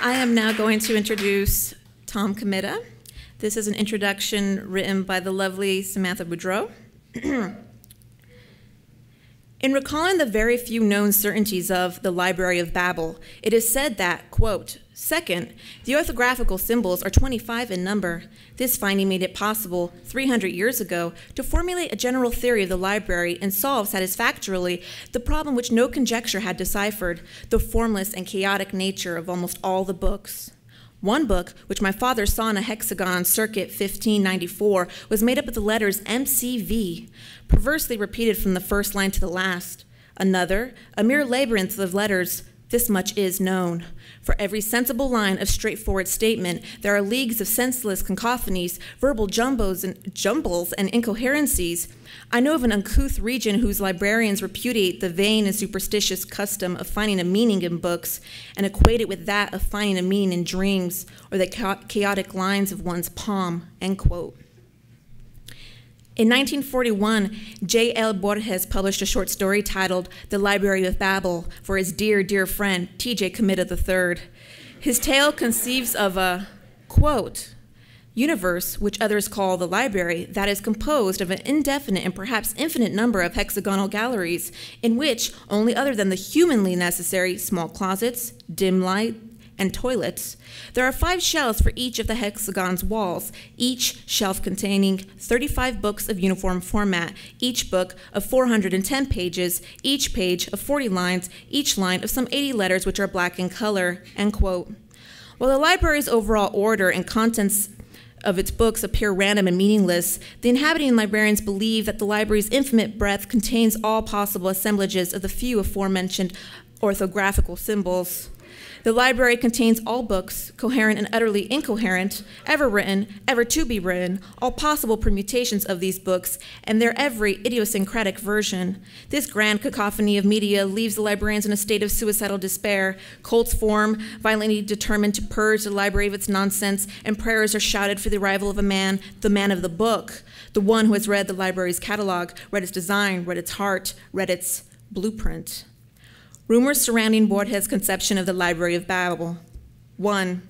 I am now going to introduce Tom Comitta. This is an introduction written by the lovely Samantha Boudreau. In recalling the very few known certainties of the Library of Babel, it is said that, quote, second, the orthographical symbols are 25 in number. This finding made it possible, 300 years ago, to formulate a general theory of the library and solve satisfactorily the problem which no conjecture had deciphered, the formless and chaotic nature of almost all the books. One book, which my father saw in a hexagon circuit 1594, was made up of the letters MCV, perversely repeated from the first line to the last. Another, a mere labyrinth of letters, this much is known. For every sensible line of straightforward statement, there are leagues of senseless cacophonies, verbal jumbles and incoherencies. I know of an uncouth region whose librarians repudiate the vain and superstitious custom of finding a meaning in books and equate it with that of finding a meaning in dreams or the chaotic lines of one's palm, end quote. In 1941, J.L. Borges published a short story titled The Library of Babel for his dear, dear friend, T.J. Comitta III. His tale conceives of a, quote, universe, which others call the library, that is composed of an indefinite and perhaps infinite number of hexagonal galleries, in which, only other than the humanly necessary small closets, dim light, and toilets, there are 5 shelves for each of the hexagon's walls, each shelf containing 35 books of uniform format, each book of 410 pages, each page of 40 lines, each line of some 80 letters which are black in color, end quote. While the library's overall order and contents of its books appear random and meaningless, the inhabiting librarians believe that the library's infinite breadth contains all possible assemblages of the few aforementioned orthographical symbols. The library contains all books, coherent and utterly incoherent, ever written, ever to be written, all possible permutations of these books, and their every idiosyncratic version. This grand cacophony of media leaves the librarians in a state of suicidal despair. Cults form, violently determined to purge the library of its nonsense, and prayers are shouted for the arrival of a man, the man of the book, the one who has read the library's catalog, read its design, read its heart, read its blueprint. Rumors surrounding Borges' conception of the Library of Babel. 1.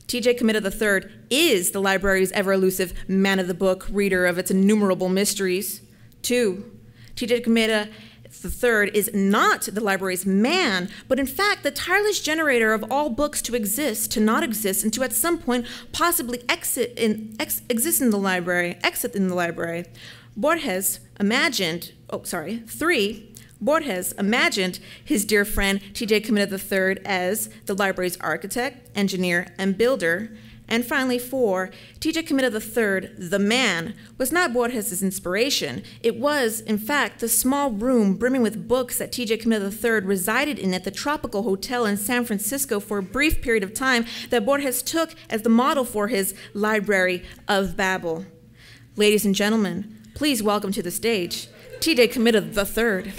T.J. Comitta III is the library's ever-elusive man of the book, reader of its innumerable mysteries. 2. T.J. Comitta III is not the library's man, but in fact the tireless generator of all books to exist, to not exist, and to at some point possibly exit in the library. Borges imagined, 3. Borges imagined his dear friend T.J. Comitta III as the library's architect, engineer, and builder. And finally, 4, T.J. Comitta III, the man, was not Borges' inspiration. It was, in fact, the small room brimming with books that T.J. Comitta III resided in at the Tropical Hotel in San Francisco for a brief period of time that Borges took as the model for his Library of Babel. Ladies and gentlemen, please welcome to the stage T.J. Comitta III.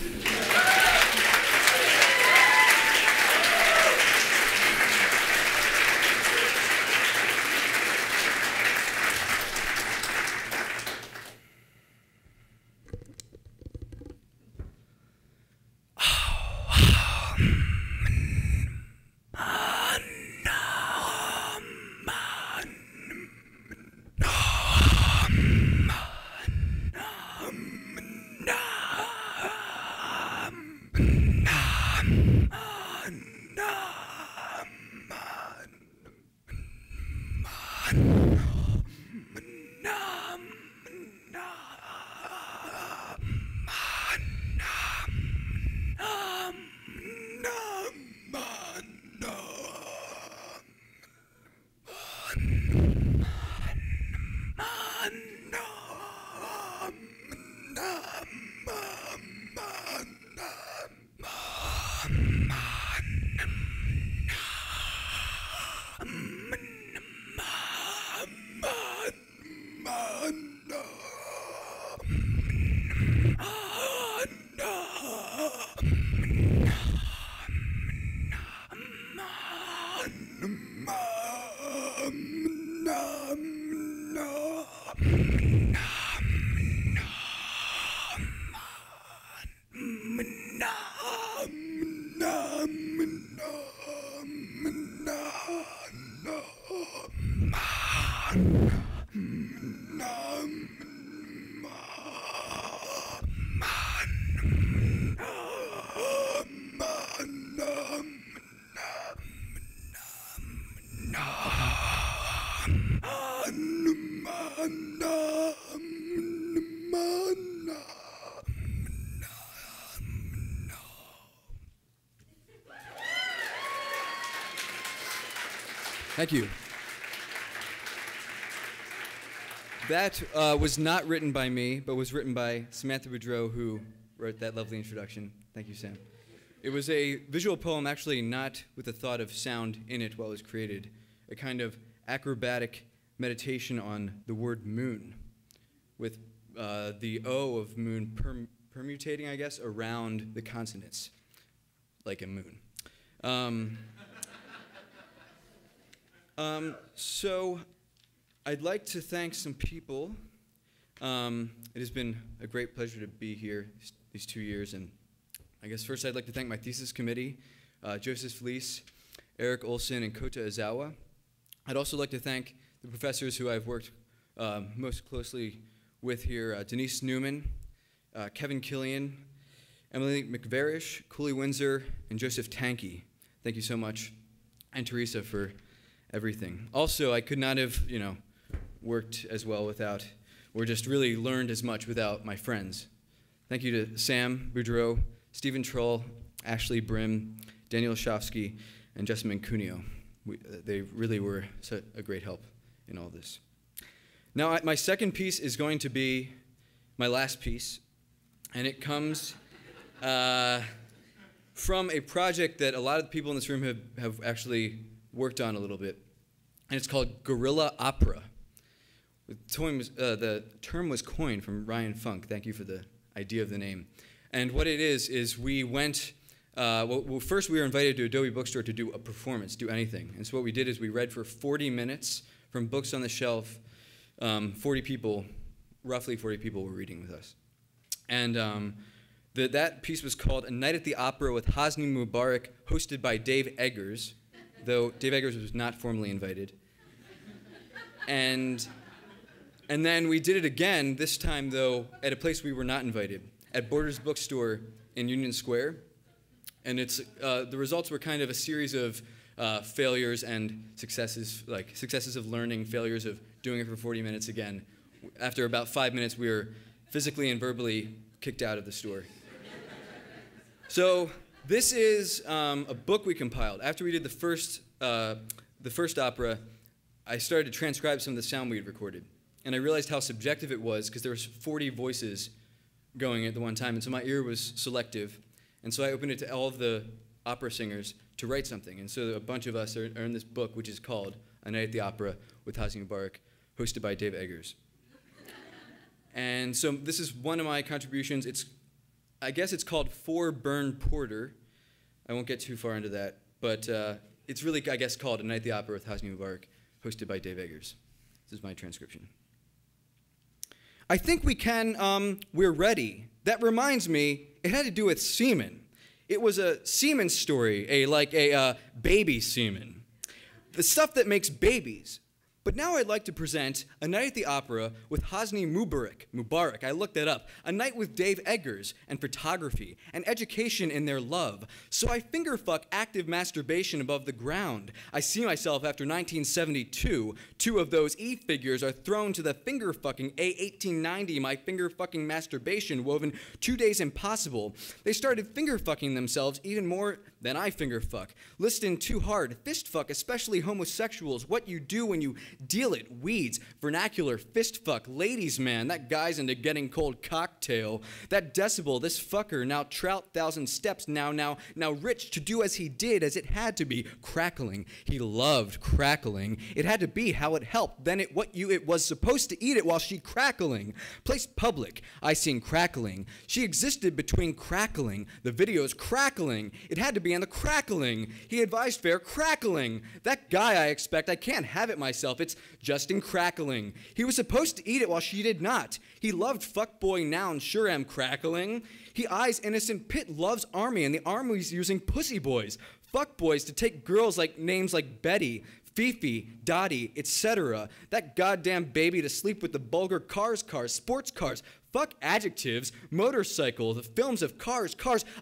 Thank you. That was not written by me, but was written by Samantha Boudreau, who wrote that lovely introduction. Thank you, Sam. It was a visual poem, actually not with the thought of sound in it while it was created, a kind of acrobatic meditation on the word moon, with the O of moon permutating, I guess, around the consonants, like a moon. So I'd like to thank some people. It has been a great pleasure to be here these 2 years, and I guess first I'd like to thank my thesis committee, Joseph Fleece, Eric Olson, and Kota Izawa. I'd also like to thank the professors who I've worked most closely with here, Denise Newman, Kevin Killian, Emily McVarish, Cooley Windsor, and Joseph Tankey. Thank you so much, and Teresa for everything. Also, I could not have, worked as well without, or just really learned as much without my friends. Thank you to Sam Boudreau, Stephen Troll, Ashley Brim, Daniel Shofsky, and Jessamine Cuneo. They really were such a great help in all this. Now, my second piece is going to be my last piece, and it comes from a project that a lot of the people in this room have actually worked on a little bit, and it's called guerrilla opera. The term was coined from Ryan Funk. Thank you for the idea of the name. And what it is we went, well, first we were invited to Adobe Bookstore to do a performance, do anything. And so what we did is we read for 40 minutes from books on the shelf. 40 people, roughly 40 people were reading with us. And that piece was called A Night at the Opera with Hosni Mubarak, hosted by Dave Eggers, though Dave Eggers was not formally invited. And then we did it again, this time, though, at a place we were not invited, at Borders Bookstore in Union Square. And the results were kind of a series of failures and successes, like successes of learning, failures of doing it for 40 minutes again. After about 5 minutes, we were physically and verbally kicked out of the store. So this is a book we compiled. After we did the first opera, I started to transcribe some of the sound we had recorded. And I realized how subjective it was because there was 40 voices going at the one time. And so my ear was selective. And so I opened it to all of the opera singers to write something. And so a bunch of us are in this book, which is called A Night at the Opera with Hosni Mubarak, hosted by Dave Eggers. And so this is one of my contributions. I guess it's called For Burn Porter. I won't get too far into that. But it's really, I guess, called A Night at the Opera with Hosni Mubarak, hosted by Dave Eggers. This is my transcription. I think we can, we're ready. That reminds me, it had to do with semen. It was a semen story, like a baby semen. The stuff that makes babies. But now I'd like to present A Night at the Opera with Hosni Mubarak. I looked that up. A night with Dave Eggers and photography and education in their love. So I finger fuck active masturbation above the ground. I see myself after 1972. 2 of those E figures are thrown to the finger fucking A1890. My finger fucking masturbation woven 2 days impossible. They started finger fucking themselves even more than I finger fuck. Listen too hard. Fist fuck, especially homosexuals. What you do when you deal it, weeds, vernacular, fist fuck, ladies man, that guy's into getting cold cocktail, that decibel, this fucker, now trout 1,000 steps, now rich to do as he did, as it had to be, crackling. He loved crackling. It had to be how it helped, then it was supposed to eat it while she crackling. Place public, I seen crackling. She existed between crackling, the videos crackling. It had to be on the crackling. He advised fair crackling. That guy I expect, I can't have it myself. It's Justin crackling. He was supposed to eat it while she did not. He loved fuckboy noun, sure am crackling. He eyes innocent Pitt loves army, and the army's using pussy boys. Fuck boys to take girls like names like Betty. Fifi, Dottie, etc. That goddamn baby to sleep with the vulgar cars, sports cars. Fuck adjectives, motorcycle, the films of cars,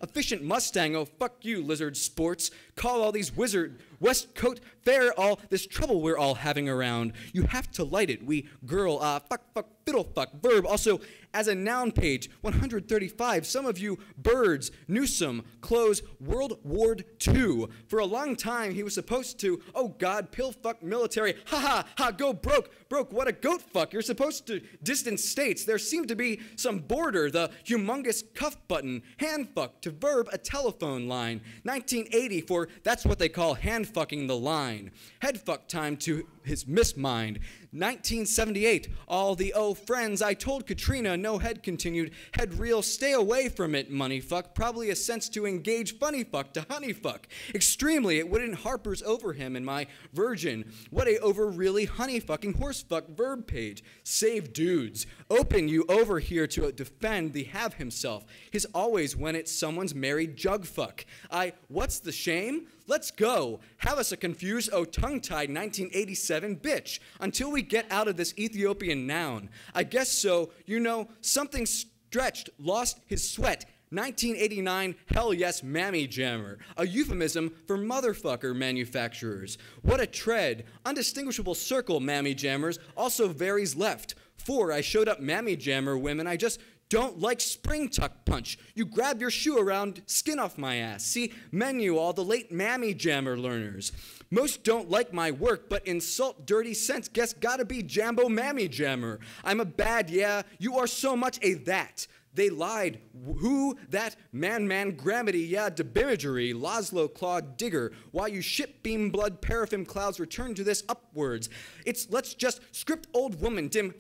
efficient Mustang, oh fuck you, lizard sports. Call all these wizard, West Coast fair, all this trouble we're all having around. You have to light it, we girl, fuck, fiddle, fuck, verb. Also, as a noun page, 135, some of you birds, Newsom, close World War II. For a long time, he was supposed to, oh God, pill fuck military, ha, go broke, what a goat fuck. You're supposed to distant states. There seemed to be some border, the humongous cuff button, hand fuck, to verb, a telephone line. 1980 for, that's what they call hand fucking the line. Head fuck time to his mismind. 1978, all the friends, I told Katrina, no head continued, head real, stay away from it, money fuck, probably a sense to engage funny fuck to honey fuck. Extremely, it wouldn't harpers over him in my virgin. What a over really honey fucking horse fuck verb page. Save dudes. Open you over here to defend the have himself. His always when it's someone's married jug fuck. What's the shame? Let's go. Have us a confused, tongue-tied 1987 bitch until we get out of this Ethiopian noun. I guess so, something stretched, lost his sweat. 1989, hell yes, mammy jammer. A euphemism for motherfucker manufacturers. What a tread. Undistinguishable circle, mammy jammers, also varies left. 4, I showed up mammy jammer women, I just don't like spring tuck punch. You grab your shoe around, skin off my ass. See menu, all the late mammy jammer learners. Most don't like my work, but insult dirty sense. Guess gotta be Jambo mammy jammer. I'm a bad, yeah, you are so much a that. They lied. Who? That man, gravity, yeah, debimagery, Laszlo Claude Digger. Why you ship beam blood paraffin clouds return to this upwards. Let's just script old woman, dim,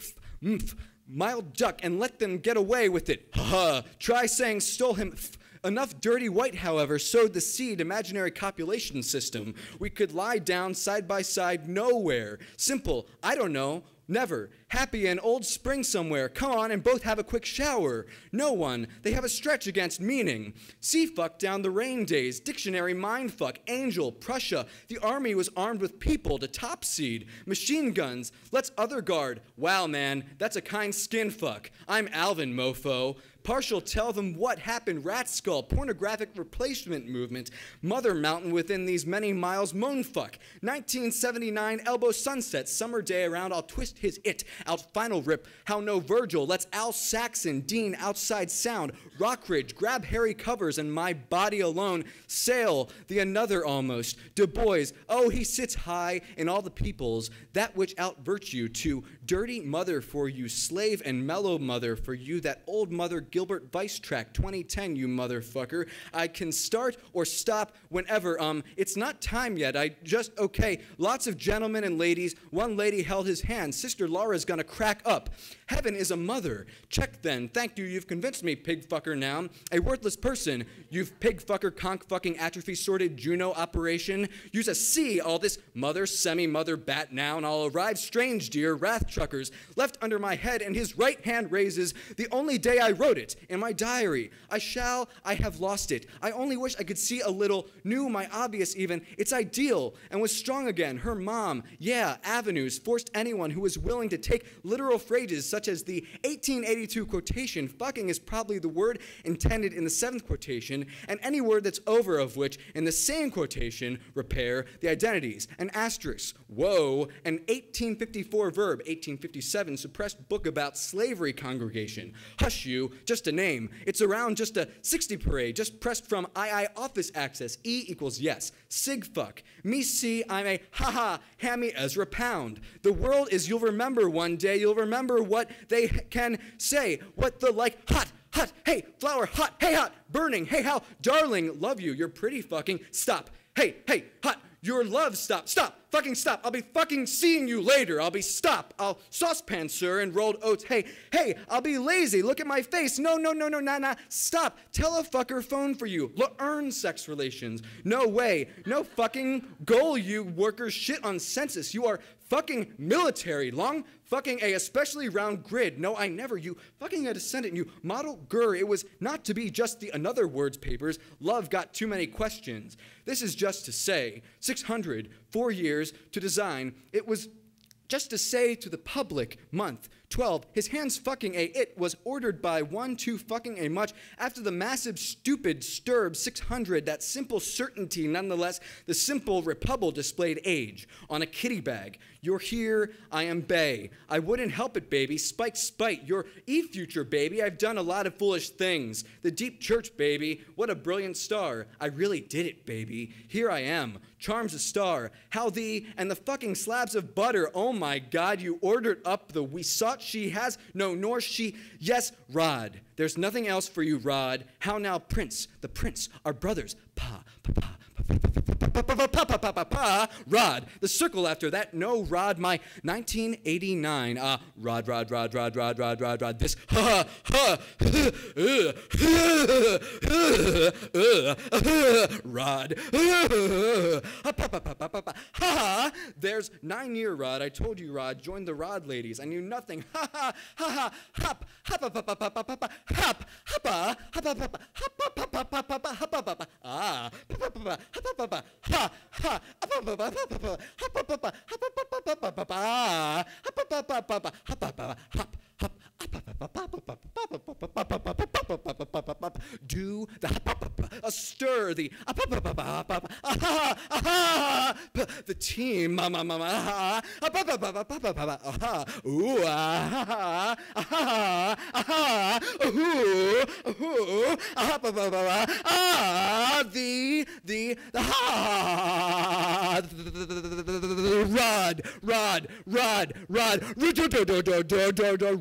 mild duck, and let them get away with it. Ha. Try saying stole him. Enough dirty white, however, sowed the seed, imaginary copulation system. We could lie down side by side nowhere. Simple, I don't know. Never. Happy in old spring somewhere. Come on and both have a quick shower. No one. They have a stretch against meaning. Sea fuck down the rain days. Dictionary mind fuck. Angel. Prussia. The army was armed with people to top seed. Machine guns. Let's other guard. Wow, man. That's a kind skin fuck. I'm Alvin, mofo. Partial tell them what happened. Rat skull. Pornographic replacement movement. Mother mountain within these many miles. Moan fuck. 1979 elbow sunset. Summer day around. I'll twist his it out final rip. How no Virgil. Let's Al Saxon. Dean outside sound. Rockridge. Grab hairy covers and my body alone. Sail. The another almost. Du Bois. Oh, he sits high in all the peoples. That which out virtue to dirty mother for you. Slave and mellow mother for you. That old mother Gilbert Vice track 2010, you motherfucker. I can start or stop whenever. It's not time yet. Okay. Lots of gentlemen and ladies. One lady held his hand. Sister Laura's gonna crack up. Heaven is a mother. Check then. Thank you. You've convinced me, pig fucker noun. A worthless person. You've pig fucker conch fucking atrophy sorted Juno operation. Use a C. All this mother, semi-mother, bat noun. I'll arrive strange, dear. Wrath truckers. Left under my head and his right hand raises. The only day I wrote it. In my diary. I have lost it. I only wish I could see a little, knew my obvious even, it's ideal, and was strong again. Her mom, yeah, avenues, forced anyone who was willing to take literal phrases such as the 1882 quotation, fucking is probably the word intended in the 7th quotation, and any word that's over of which, in the same quotation, repair the identities. An asterisk, whoa, an 1854 verb, 1857 suppressed book about slavery congregation. Hush you, just a name. It's around just a 60 parade, just pressed from II office access. E equals yes. Sig fuck. Me see, I'm a haha, hammy Ezra Pound. The world is you'll remember one day, you'll remember what they can say. What the like hot, hey, flower, hot, hey, hot, burning, hey, how, darling, love you, you're pretty fucking, stop, hey, hot, your love, stop, fucking stop, I'll be fucking seeing you later, I'll saucepan, sir, and rolled oats, hey, I'll be lazy, look at my face, no, nah, stop, tell a fucker phone for you, earn sex relations, no way, no fucking goal, you workers, shit on census, you are fucking military, long fucking A, especially round grid. No, I never. You fucking a descendant. You model gur. It was not to be just the another words papers. Love got too many questions. This is just to say, 600, 4 years to design. It was just to say to the public, month 12, his hands fucking A. It was ordered by 1, 2 fucking A much after the massive, stupid, sturb 600, that simple certainty, nonetheless, the simple repubble displayed age on a kitty bag. You're here, I am Bay. I wouldn't help it, baby. Spike, spite. You're E-future, baby. I've done a lot of foolish things. The deep church, baby. What a brilliant star. I really did it, baby. Here I am. Charms a star. How thee and the fucking slabs of butter. Oh my God, you ordered up the we sought she has. No, nor she. Yes, Rod. There's nothing else for you, Rod. How now, Prince? The Prince, our brothers. Pa, pa, pa. Rod, the circle after that, no Rod, my 1989, Rod, this, Rod, there's 9-year Rod, I told you Rod, join the Rod ladies, I knew nothing, hop, do the stir the team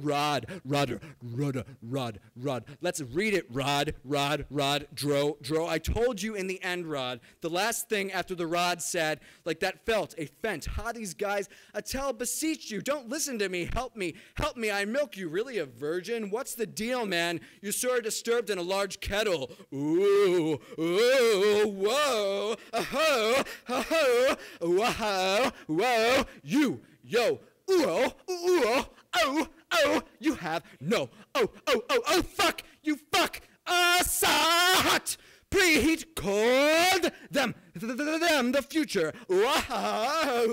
Rod. Let's read it, Rod. Dro. I told you in the end, Rod. The last thing after the Rod said, like that felt a fent. Ha, these guys, I tell, beseech you, don't listen to me. Help me. I milk you. Really a virgin? What's the deal, man? You're sort of disturbed in a large kettle. Ooh, whoa, whoa, you, yo, ooh, oh, you have no, oh, fuck, you fuck, sot, preheat, cold, them, the future, wow,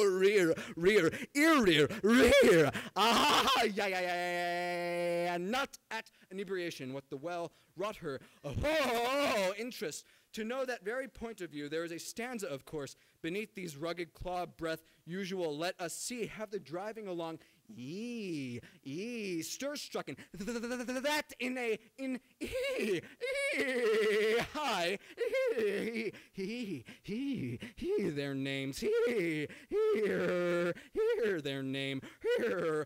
rear, yeah, not at inebriation, what the well wrought her, interest, to know that very point of view, there is a stanza, of course, beneath these rugged claw breath usual, let us see, have the driving along, stir-strucken, that in high, their names, here, their name, here,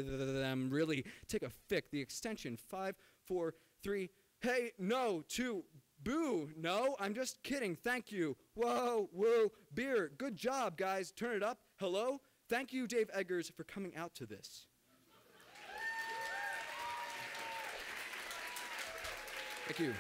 them, really, take a fic, the extension, 5, 4, 3, hey, no, 2, boo, no, I'm just kidding, thank you, whoa, beer, good job, guys, turn it up, hello, thank you, Dave Eggers, for coming out to this. Thank you.